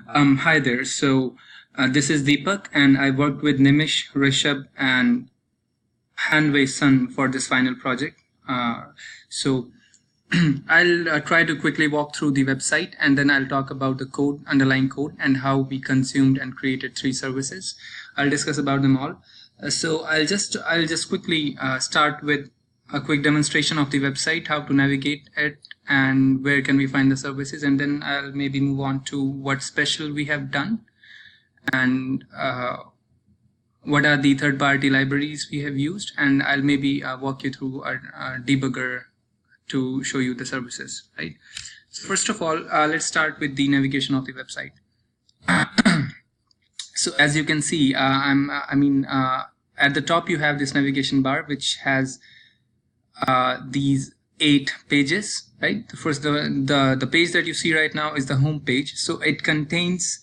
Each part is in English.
Hi there. This is Deepak, and I worked with Nimish, Rishabh, and Hanwei Sun for this final project. So I'll try to quickly walk through the website, and then I'll talk about the code, underlying code, and how we consumed and created 3 services. I'll discuss about them all. I'll just quickly start with a quick demonstration of the website, how to navigate it, and where can we find the services, and then I'll maybe move on to what special we have done, and what are the third-party libraries we have used, and I'll maybe walk you through our debugger to show you the services, right? So first of all, let's start with the navigation of the website. So as you can see, at the top you have this navigation bar, which has these 8 pages, right? The page that you see right now is the home page. So it contains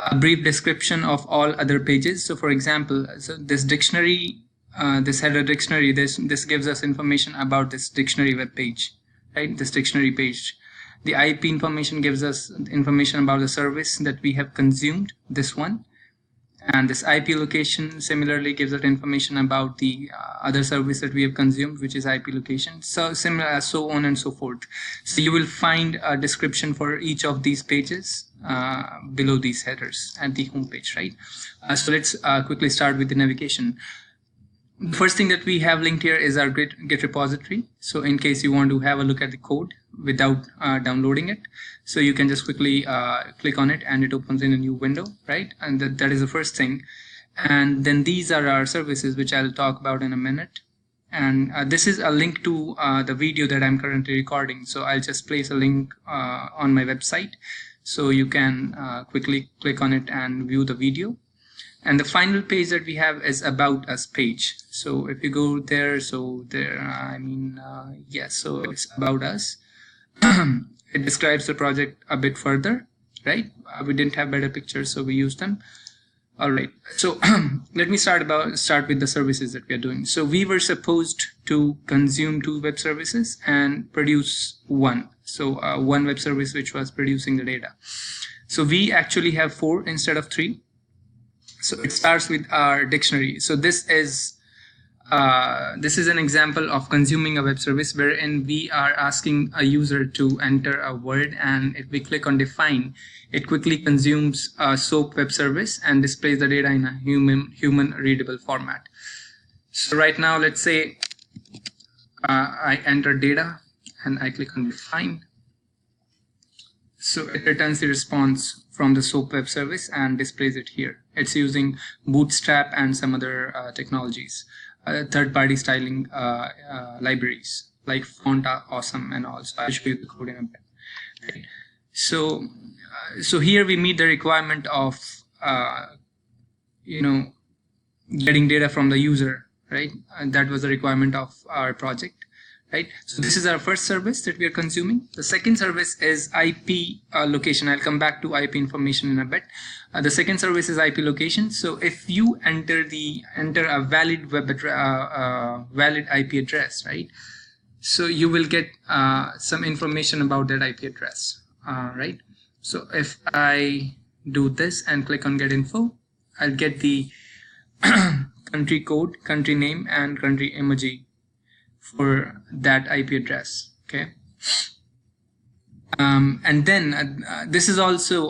a brief description of all other pages. So for example, this dictionary, this header dictionary, this gives us information about this dictionary web page, right? This dictionary page. The IP information gives us information about the service that we have consumed, this one. And this IP location similarly gives us information about the other service that we have consumed, which is IP location. So similar, so on and so forth. So you will find a description for each of these pages below these headers at the home page, right? So let's quickly start with the navigation. The first thing that we have linked here is our Git repository. So in case you want to have a look at the code without downloading it, so you can just quickly click on it and it opens in a new window, right? And that is the first thing. And then these are our services, which I'll talk about in a minute. And this is a link to the video that I'm currently recording. So I'll just place a link on my website, so you can quickly click on it and view the video. And the final page that we have is About Us page. So if you go there, so it's About Us. It describes the project a bit further, right? We didn't have better pictures, so we used them. All right. So let me start with the services that we are doing. So we were supposed to consume 2 web services and produce 1. So one web service which was producing the data. So we actually have 4 instead of 3. So it starts with our dictionary. So this is an example of consuming a web service wherein we are asking a user to enter a word, and if we click on define, it quickly consumes a SOAP web service and displays the data in a human readable format. So right now, let's say I enter data and I click on define. So it returns the response from the SOAP web service and displays it here. It's using Bootstrap and some other technologies, third-party styling libraries like Font Awesome and all. So I'll show you the code in a bit. Right. So here we meet the requirement of getting data from the user, right? And that was the requirement of our project. Right. So this is our first service that we are consuming. The second service is IP location. I'll come back to IP information in a bit. The second service is IP location. So if you enter a valid valid IP address, right? So you will get some information about that IP address, right? So if I do this and click on get info, I'll get the country code, country name, and country emoji for that IP address. Okay. And then this is also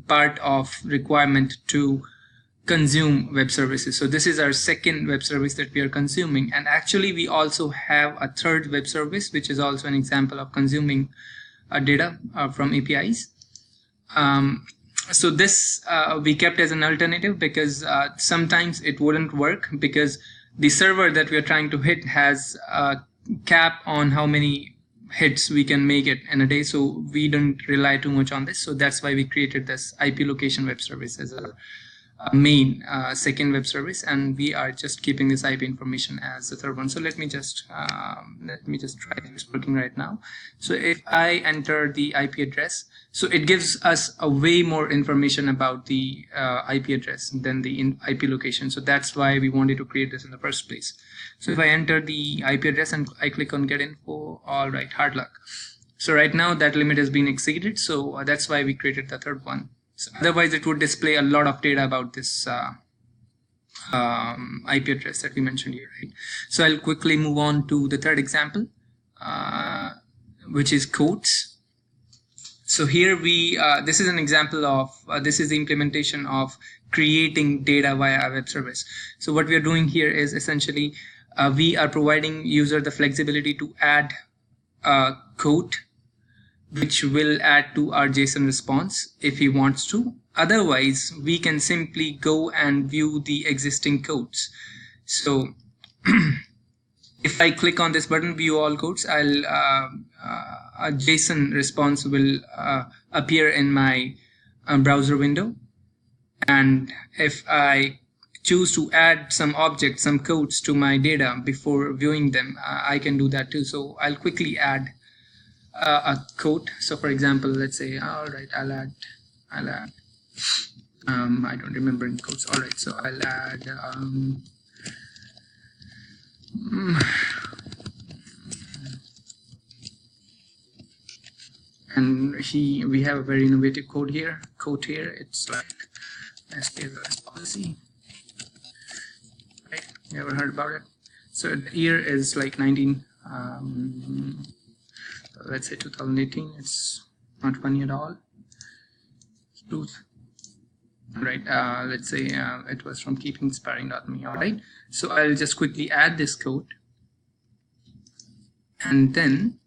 part of requirement to consume web services. So this is our second web service that we are consuming, and actually we also have a third web service which is also an example of consuming data from APIs. So this we kept as an alternative because sometimes it wouldn't work because the server that we are trying to hit has a cap on how many hits we can make it in a day, so we don't rely too much on this. So that's why we created this IP location web service as a main second web service, and we are just keeping this IP information as the third one. So let me just try this working right now. So if I enter the IP address, so it gives us a way more information about the IP address than the IP location. So that's why we wanted to create this in the first place. So if I enter the IP address and I click on get info, all right, hard luck. So right now that limit has been exceeded. So that's why we created the third one. So otherwise, it would display a lot of data about this IP address that we mentioned here, right? So I'll quickly move on to the third example, which is quotes. So here this is an example of, this is the implementation of creating data via a web service. So what we are doing here is essentially, we are providing user the flexibility to add a quote, which will add to our JSON response if he wants to. Otherwise, we can simply go and view the existing codes. So if I click on this button, view all codes, a JSON response will appear in my browser window. And if I choose to add some objects, some codes to my data before viewing them, I can do that too. So I'll quickly add a code. So for example, let's say, all right, I'll add I don't remember any codes. All right, so I'll add and we have a very innovative code here. It's like SPSS policy, right? You ever heard about it? So the year is like 19 let's say 2018. It's not funny at all. Truth. Right, let's say it was from keepingsparring.me. All right, so I'll just quickly add this code, and then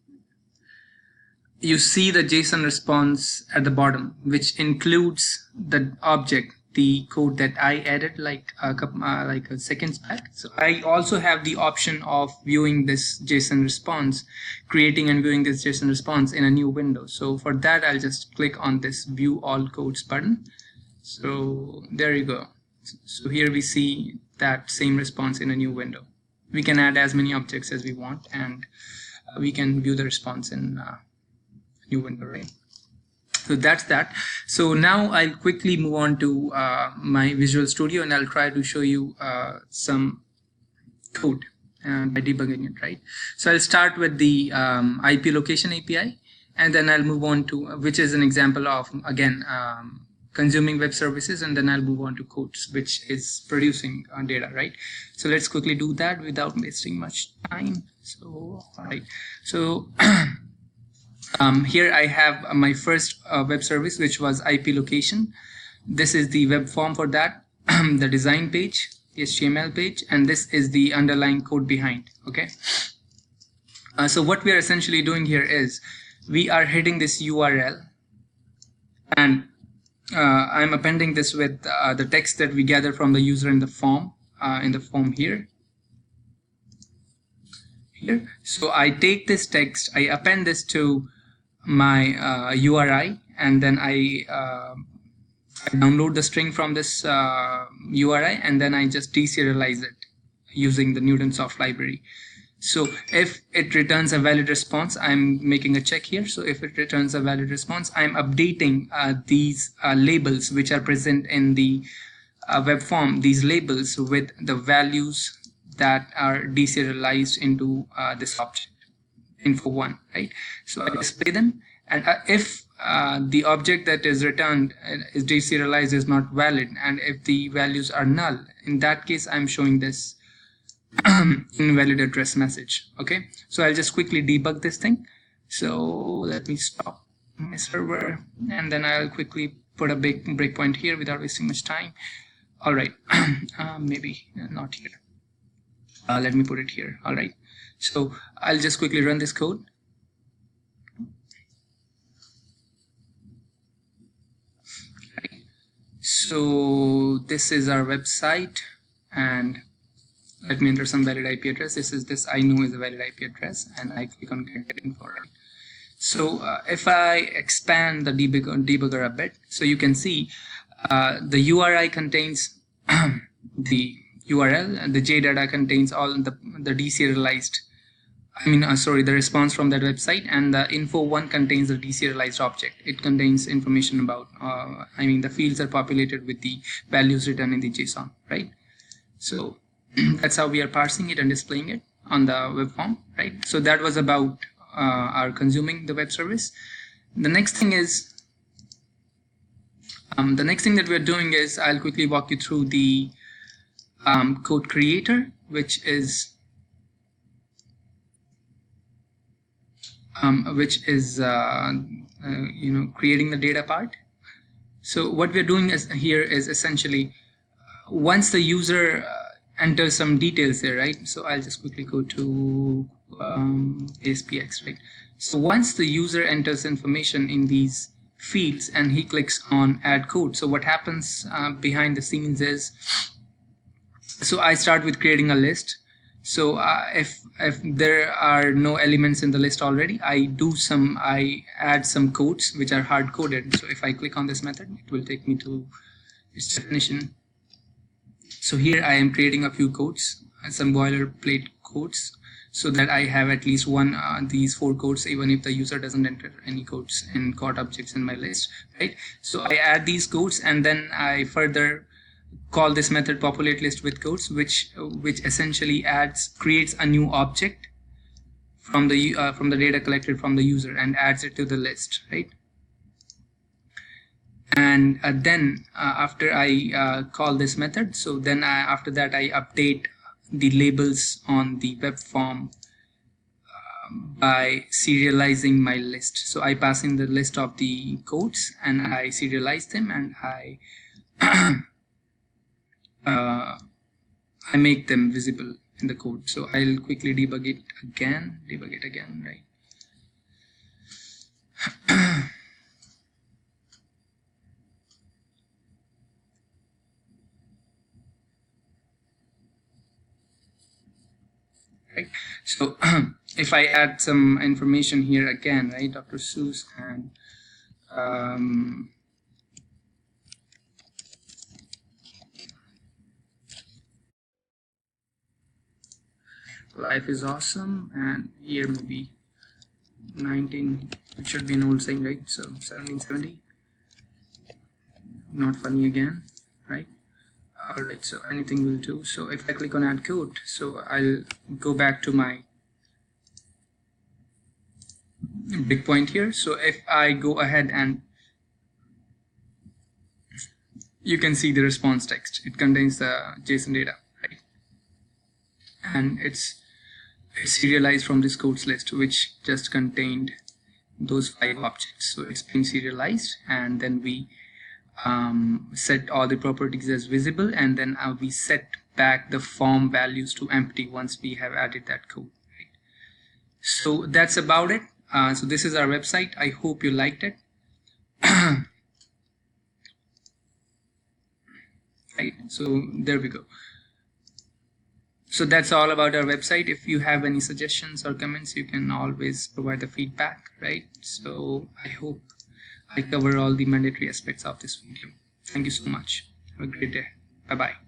you see the JSON response at the bottom, which includes the object, the code that I added like a seconds back. So I also have the option of viewing this JSON response, creating and viewing this JSON response in a new window. So for that, I'll just click on this view all codes button. So there you go. So here we see that same response in a new window. We can add as many objects as we want, and we can view the response in a new window, right? So that's that. So now I'll quickly move on to my Visual Studio, and I'll try to show you some code by debugging it, right? So I'll start with the IP location API, and then I'll move on to, which is an example of, again, consuming web services, and then I'll move on to quotes, which is producing data, right? So let's quickly do that without wasting much time. So, all right. So here I have my first web service, which was IP location. This is the web form for that, the design page, the HTML page, and this is the underlying code behind, okay? So what we are essentially doing here is we are hitting this URL, and I'm appending this with the text that we gather from the user in the form here. So I take this text, I append this to my URI, and then I download the string from this URI, and then I just deserialize it using the Newtonsoft library. So if it returns a valid response, I'm making a check here. So if it returns a valid response, I'm updating these labels which are present in the web form, these labels with the values that are deserialized into this object, info1, right? So I display them, and if the object that is returned is deserialized is not valid, and if the values are null, in that case I'm showing this invalid address message. Okay, so I'll just quickly debug this thing. So let me stop my server, and then I'll quickly put a big breakpoint here without wasting much time. All right, maybe not here. Let me put it here. All right, so I'll just quickly run this code. Okay. So this is our website, and let me enter some valid IP address. This I know is a valid IP address, and I click on get info. Right. So if I expand the debugger a bit, so you can see the URI contains the URL, and the JData contains all the deserialized, the response from that website, and the info1 contains the deserialized object. It contains information about, the fields are populated with the values written in the JSON, right? So that's how we are parsing it and displaying it on the web form, right? So that was about our consuming the web service. The next thing is The next thing that we're doing is I'll quickly walk you through the code creator, which is creating the data part. So what we're doing here is essentially once the user enters some details there, right? So I'll just quickly go to ASPX, right? So once the user enters information in these fields and he clicks on add code, so what happens behind the scenes is, so I start with creating a list. So if there are no elements in the list already, I add some codes which are hard coded. So if I click on this method, it will take me to its definition. So here I am creating a few codes, some boilerplate codes, so that I have at least one these 4 codes, even if the user doesn't enter any codes in caught objects in my list, right? So I add these codes, and then I further call this method populate list with codes, which essentially creates a new object from the data collected from the user and adds it to the list, right? And then after I call this method, so then after that I update the labels on the web form by serializing my list. So I pass in the list of the codes and I serialize them, and I I make them visible in the code. So I'll quickly debug it again, right? Right. So if I add some information here again, right, Dr. Seuss and life is awesome, and year maybe 19, it should be an old saying, right? So 1770, not funny again, right? Alright, so anything will do. So if I click on add code, so I'll go back to my big point here. So if I go ahead and you can see the response text, it contains the JSON data, right? And it's serialized from this codes list, which just contained those 5 objects. So it's been serialized, and then we set all the properties as visible, and then we set back the form values to empty once we have added that code, right? So that's about it. So this is our website. I hope you liked it. Right, so there we go. So that's all about our website. If you have any suggestions or comments, you can always provide the feedback, right? So I hope I cover all the mandatory aspects of this video. Thank you so much. Have a great day. Bye-bye.